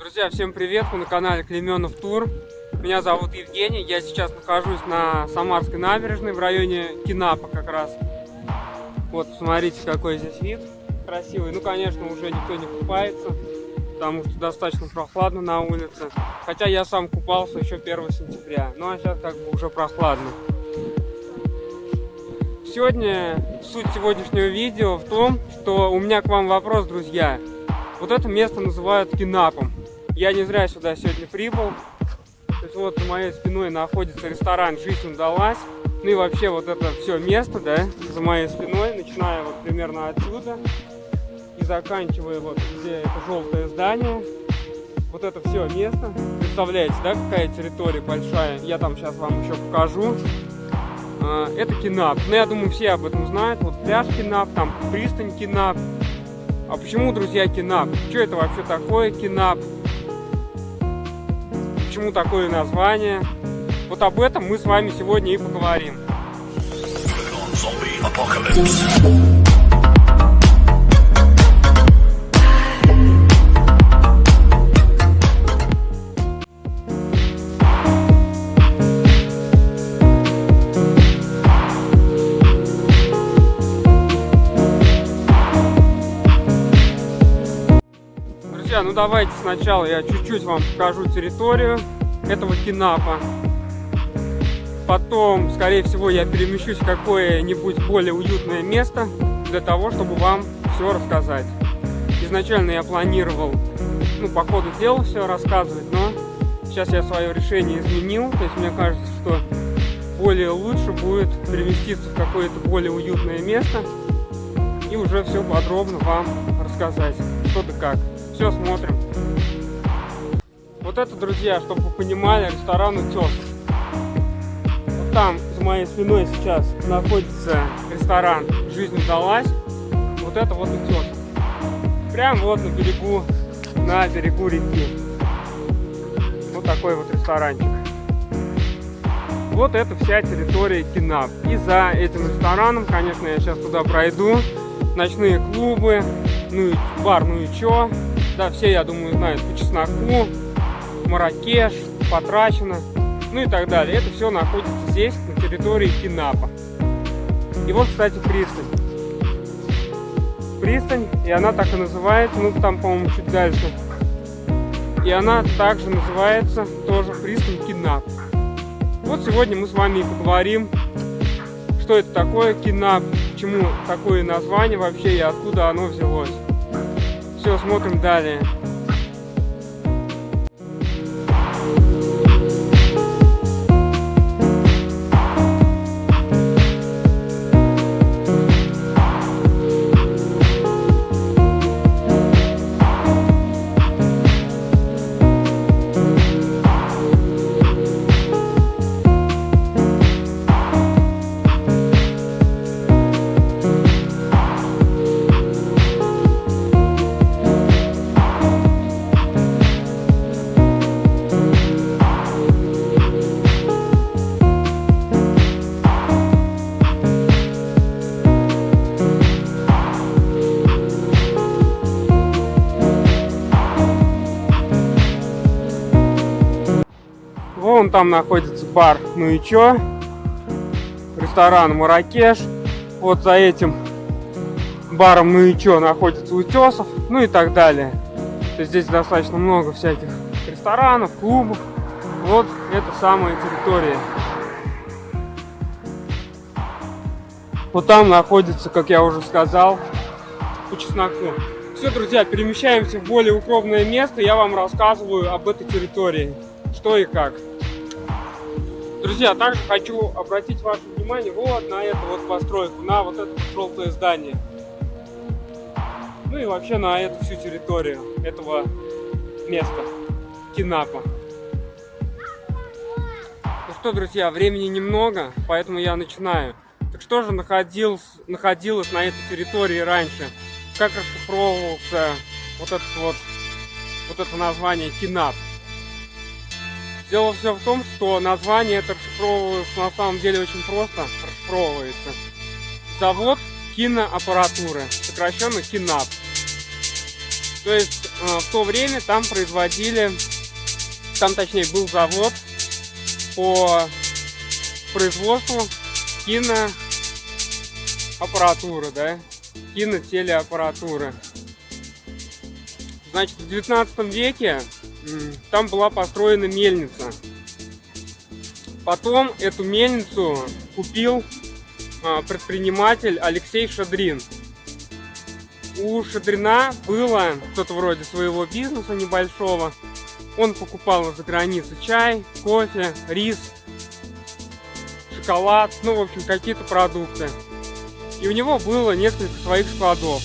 Друзья, всем привет! Вы на канале Клейменов Тур. Меня зовут Евгений. Я сейчас нахожусь на Самарской набережной в районе Кинапа как раз. Вот, смотрите, какой здесь вид красивый. Ну, конечно, уже никто не купается, потому что достаточно прохладно на улице. Хотя я сам купался еще 1 сентября. Ну, а сейчас как бы уже прохладно. Суть сегодняшнего видео в том, что у меня к вам вопрос, друзья. Вот это место называют Кинапом. Я не зря сюда сегодня прибыл. То есть вот за моей спиной находится ресторан «Жизнь удалась». Ну и вообще вот это все место, да, за моей спиной, начиная вот примерно отсюда и заканчивая вот где это желтое здание. Вот это все место. Представляете, да, какая территория большая? Я там сейчас вам еще покажу. Это Кинап. Ну, я думаю, все об этом знают. Вот пляж Кинап, там пристань Кинап. А почему, друзья, Кинап? Что это вообще такое Кинап? Почему такое название? Вот об этом мы с вами сегодня и поговорим. Друзья, ну давайте сначала я чуть-чуть вам покажу территорию этого Кинапа. Потом, скорее всего, я перемещусь в какое-нибудь более уютное место для того, чтобы вам все рассказать. Изначально я планировал, по ходу дела все рассказывать, но сейчас я свое решение изменил. То есть мне кажется, что более лучше будет переместиться в какое-то более уютное место и уже все подробно вам рассказать, что да как. Все смотрим. Вот это, друзья, чтобы вы понимали, ресторан «Утес». Вот там за моей спиной сейчас находится ресторан «Жизнь удалась». Вот это вот «Утес». Прямо вот на берегу реки. Вот такой вот ресторанчик. Вот это вся территория Кинап. И за этим рестораном, конечно, я сейчас туда пройду. Ночные клубы, бар, ну и чё. Да, все, я думаю, знают по Чесноку, Марракеш, Потрачено, ну и так далее. Это все находится здесь, на территории Кинапа. И вот, кстати, пристань, и она так и называется, там, по-моему, чуть дальше. И она также называется тоже пристань Кинап. Вот сегодня мы с вами и поговорим, что это такое Кинап, почему такое название вообще и откуда оно взялось. Все, смотрим далее. Вон там находится бар «Ну и чё», ресторан «Марракеш». Вот за этим баром «Ну и чё» находится «Утесов», ну и так далее. То есть здесь достаточно много всяких ресторанов, клубов. Вот это самая территория. Вот там находится, как я уже сказал, по Чесноку. Все, друзья, перемещаемся в более укромное место. Я вам рассказываю об этой территории, что и как. Друзья, также хочу обратить ваше внимание вот на эту вот постройку, на вот это желтое здание. Ну и вообще на эту всю территорию этого места, Кинапа. Ну что, друзья, времени немного, поэтому я начинаю. Так что же находилось на этой территории раньше? Как расшифровывался вот это название Кинап? Дело все в том, что название это расшифровывается на самом деле очень просто. Расшифровывается. Завод киноаппаратуры, сокращенно Кинап. То есть в то время там производили, там точнее был завод по производству киноаппаратуры, да, кинотелеаппаратуры. Значит, в 19 веке там была построена мельница. Потом эту мельницу купил предприниматель Алексей Шадрин. У Шадрина было что-то вроде своего бизнеса небольшого. Он покупал из-за границы чай, кофе, рис, шоколад, ну, в общем, какие-то продукты. И у него было несколько своих складов.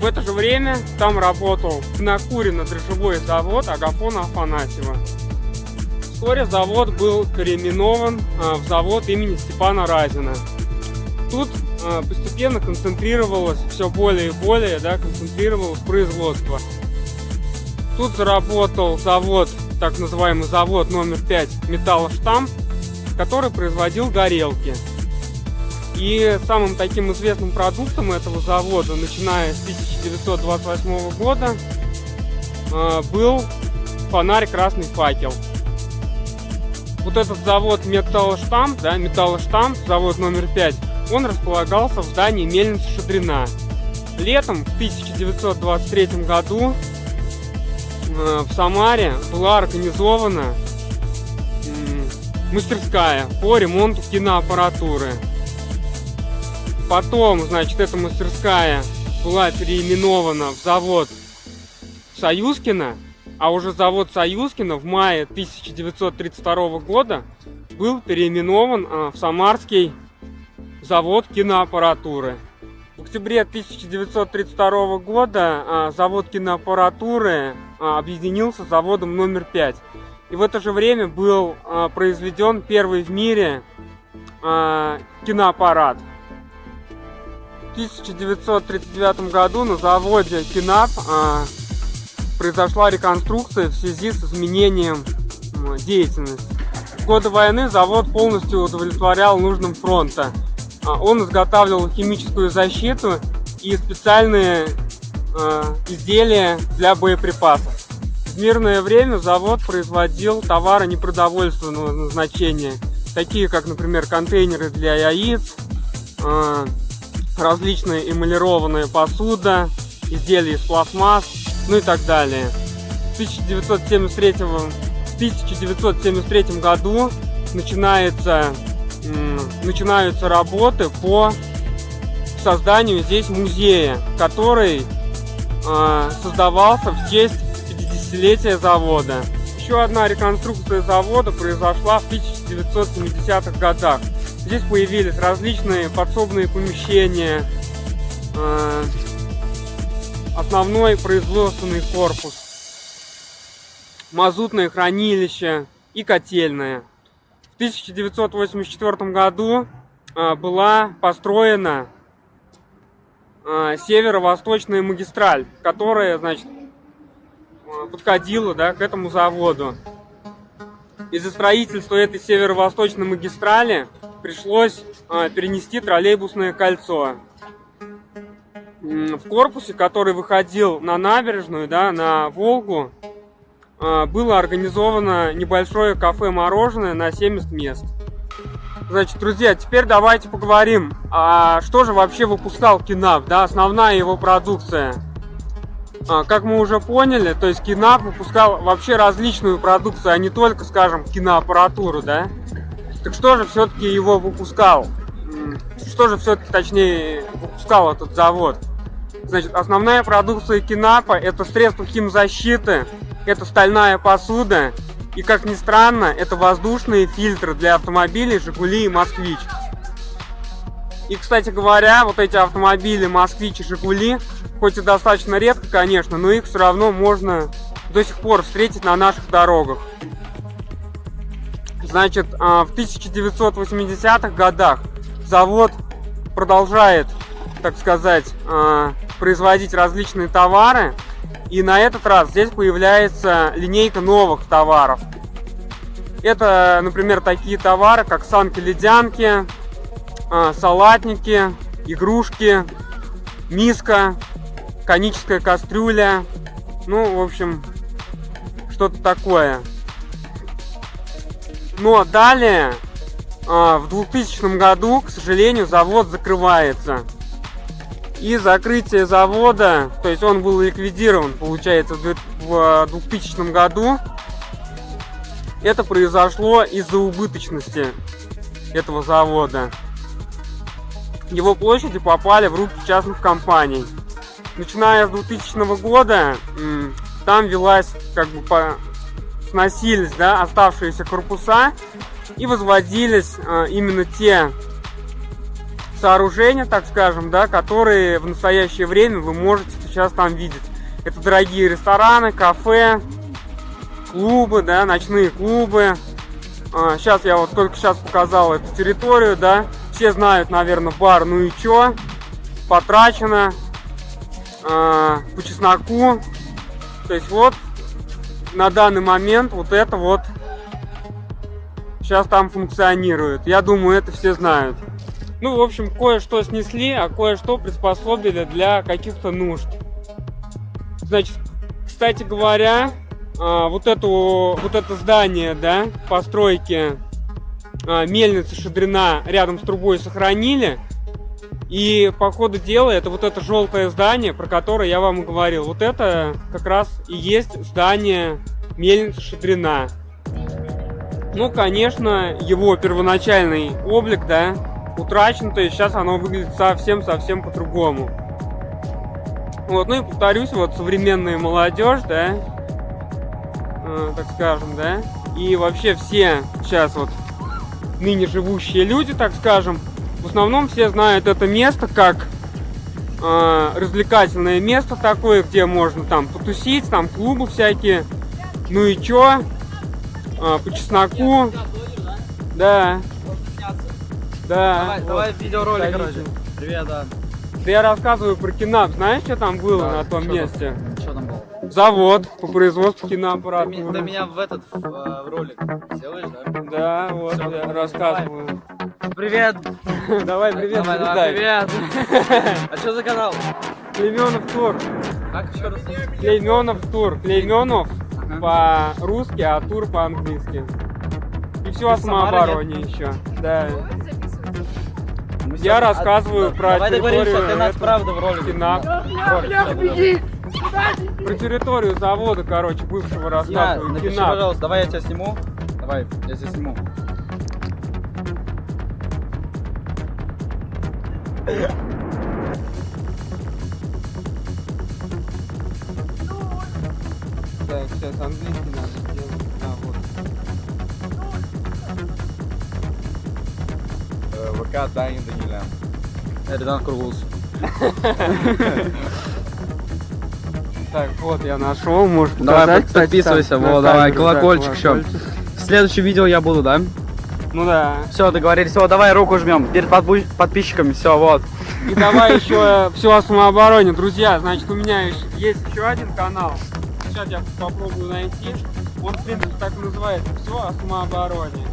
В это же время там работал накуренно-дрожжевой завод Агафона Афанасьева. Вскоре завод был переименован в завод имени Степана Разина. Тут постепенно концентрировалось все более и более, да, концентрировалось производство. Тут заработал завод, так называемый завод номер 5 Металлоштамп, который производил горелки. И самым таким известным продуктом этого завода, начиная с 1928 года, был фонарь «Красный факел». Вот этот завод Металлоштамп, да, Металлоштамп, завод номер 5, он располагался в здании мельницы Шадрина. Летом в 1923 году в Самаре была организована мастерская по ремонту киноаппаратуры. Потом, значит, эта мастерская была переименована в завод Союзкино, а уже завод Союзкино в мае 1932 года был переименован в Самарский завод киноаппаратуры. В октябре 1932 года завод киноаппаратуры объединился с заводом номер 5. И в это же время был произведен первый в мире киноаппарат. В 1939 году на заводе Кинап произошла реконструкция в связи с изменением деятельности. В годы войны завод полностью удовлетворял нуждам фронта. Он изготавливал химическую защиту и специальные изделия для боеприпасов. В мирное время завод производил товары непродовольственного назначения, такие как, например, контейнеры для яиц, различная эмалированная посуда, изделия из пластмасс, ну и так далее. В 1973 году начинаются работы по созданию здесь музея, который создавался в честь 50-летия завода. Еще одна реконструкция завода произошла в 1970-х годах. Здесь появились различные подсобные помещения, основной производственный корпус, мазутное хранилище и котельная. В 1984 году была построена северо-восточная магистраль, которая, значит, подходила, да, к этому заводу. Из-за строительства этой северо-восточной магистрали пришлось перенести троллейбусное кольцо. В корпусе, который выходил на набережную, да, на Волгу, было организовано небольшое кафе-мороженое на 70 мест. Значит, друзья, теперь давайте поговорим, что же вообще выпускал Кинап, да, основная его продукция. Как мы уже поняли, то есть Кинап выпускал вообще различную продукцию, а не только, скажем, киноаппаратуру, да. Так что же все-таки его выпускал? Что же все-таки, точнее, выпускал этот завод? Значит, основная продукция Кинапа — это средства химзащиты, это стальная посуда и, как ни странно, это воздушные фильтры для автомобилей «Жигули» и «Москвич». И, кстати говоря, вот эти автомобили «Москвич» и «Жигули», хоть и достаточно редко, конечно, но их все равно можно до сих пор встретить на наших дорогах. Значит, в 1980-х годах завод продолжает, так сказать, производить различные товары. И на этот раз здесь появляется линейка новых товаров. Это, например, такие товары, как санки-ледянки, салатники, игрушки, миска, коническая кастрюля, ну, в общем, что-то такое. Но далее, в 2000 году, к сожалению, завод закрывается. И закрытие завода, то есть он был ликвидирован, получается, в 2000 году. Это произошло из-за убыточности этого завода. Его площади попали в руки частных компаний. Начиная с 2000 года там велась, как бы, сносились, да, оставшиеся корпуса и возводились именно те сооружения, так скажем, да, которые в настоящее время вы можете сейчас там видеть. Это дорогие рестораны, кафе, клубы, да, ночные клубы. Сейчас я вот только сейчас показал эту территорию, да. Все знают, наверное, бар «Ну и чё?», потрачено, по чесноку. То есть вот на данный момент вот это вот сейчас там функционирует. Я думаю, это все знают. Ну, в общем, кое-что снесли, а кое-что приспособили для каких-то нужд. Значит, кстати говоря, вот это здание, да, постройки мельницы Шадрина рядом с трубой сохранили. И по ходу дела это вот это желтое здание, про которое я вам и говорил. Вот это как раз и есть здание мельницы Шадрина. Ну, конечно, его первоначальный облик, да, утрачен, то есть сейчас оно выглядит совсем по-другому. Вот, ну и повторюсь, вот современная молодежь, да, так скажем, да, и вообще все сейчас вот ныне живущие люди, так скажем, в основном все знают это место как развлекательное место такое, где можно там потусить, там клубы всякие, ну и чё, по чесноку, да. Да. Давай видеоролик, короче. Привет, да. Да я рассказываю про Кинап. Знаешь, что там было на том месте? Что там было? Завод по производству киноаппаратуры. Ты меня в ролик сделаешь, да? Да, вот, всё, я рассказываю. Привет. Давай, привет, давай, привет. А что за канал? Клейменов тур. Как еще раз? Клейменов тур. Клейменов по-русски, а тур по-английски. И все о самообороне еще. Да. Я рассказываю про давай территорию. Ты нас правда в ролике. Про территорию завода, короче, бывшего рассказываю. Напиши, пожалуйста, давай я тебя сниму. Давай, я тебя сниму. Так, сейчас английский надо сделать. Вот. ВК Даня Данилян. Эрдан Кургулс. Так, вот я нашел, может давай, показать, кстати, подписывайся, так, вот, давай, колокольчик еще. В следующем видео я буду, да? Ну да. Все, договорились, все, давай руку жмем перед подписчиками, все, вот. И давай еще все о самообороне, друзья. Значит, у меня есть еще один канал. Сейчас я попробую найти. Он, в принципе, так и называется. Все о самообороне.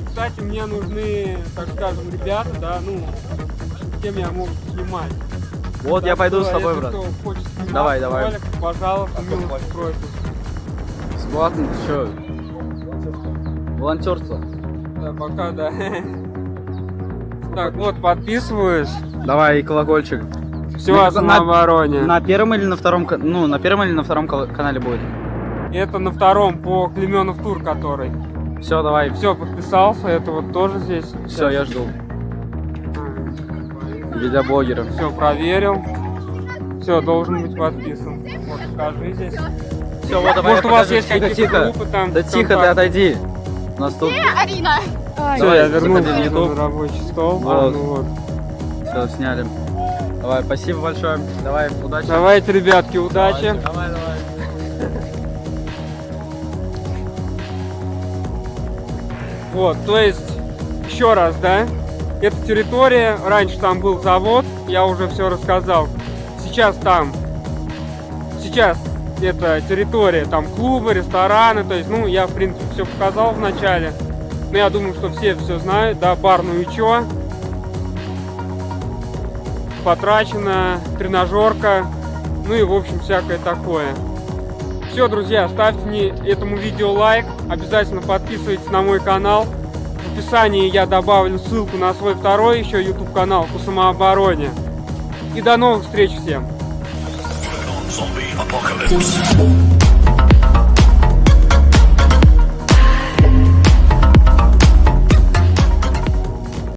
Кстати, мне нужны, так скажем, ребята, да, ну, с кем я могу снимать. Вот, я пойду с тобой, брат. Давай. Ролик, пожалуйста, милости просим. Бесплатно, ты что? Волонтерство. Да, пока, да. Так, вот, подписываюсь. Давай, и колокольчик. Все о самообороне. На первом или на втором, ну, на первом или на втором канале будет? Это на втором, по Клейменов тур, который. Все, давай. Все, подписался, это вот тоже здесь. Все, я жду. Видеоблогеры. Все, проверил. Все, должен быть подписан. Вот, покажи здесь. Все, вот, давай. Может, у вас есть тихо, какие-то тихо. группы там? Да тихо, ты отойди. У нас тут... Арина! Все, я вернулся заходи в на YouTube. рабочий стол. Вот. Ну вот. Все, сняли. Давай, спасибо большое. Давай, удачи. Давайте, ребятки, удачи. Давай. Вот, то есть, еще раз, да, эта территория, раньше там был завод, я уже все рассказал. Сейчас это территория, там клубы, рестораны, то есть, ну, я, в принципе, все показал в начале. Но я думаю, что все знают, да, бар «Ну и чё?». потрачено, тренажерка, ну и в общем всякое такое. Все, друзья, ставьте этому видео лайк, обязательно подписывайтесь на мой канал. В описании я добавлю ссылку на свой второй еще YouTube канал по самообороне. И до новых встреч всем! Zombie apocalypse.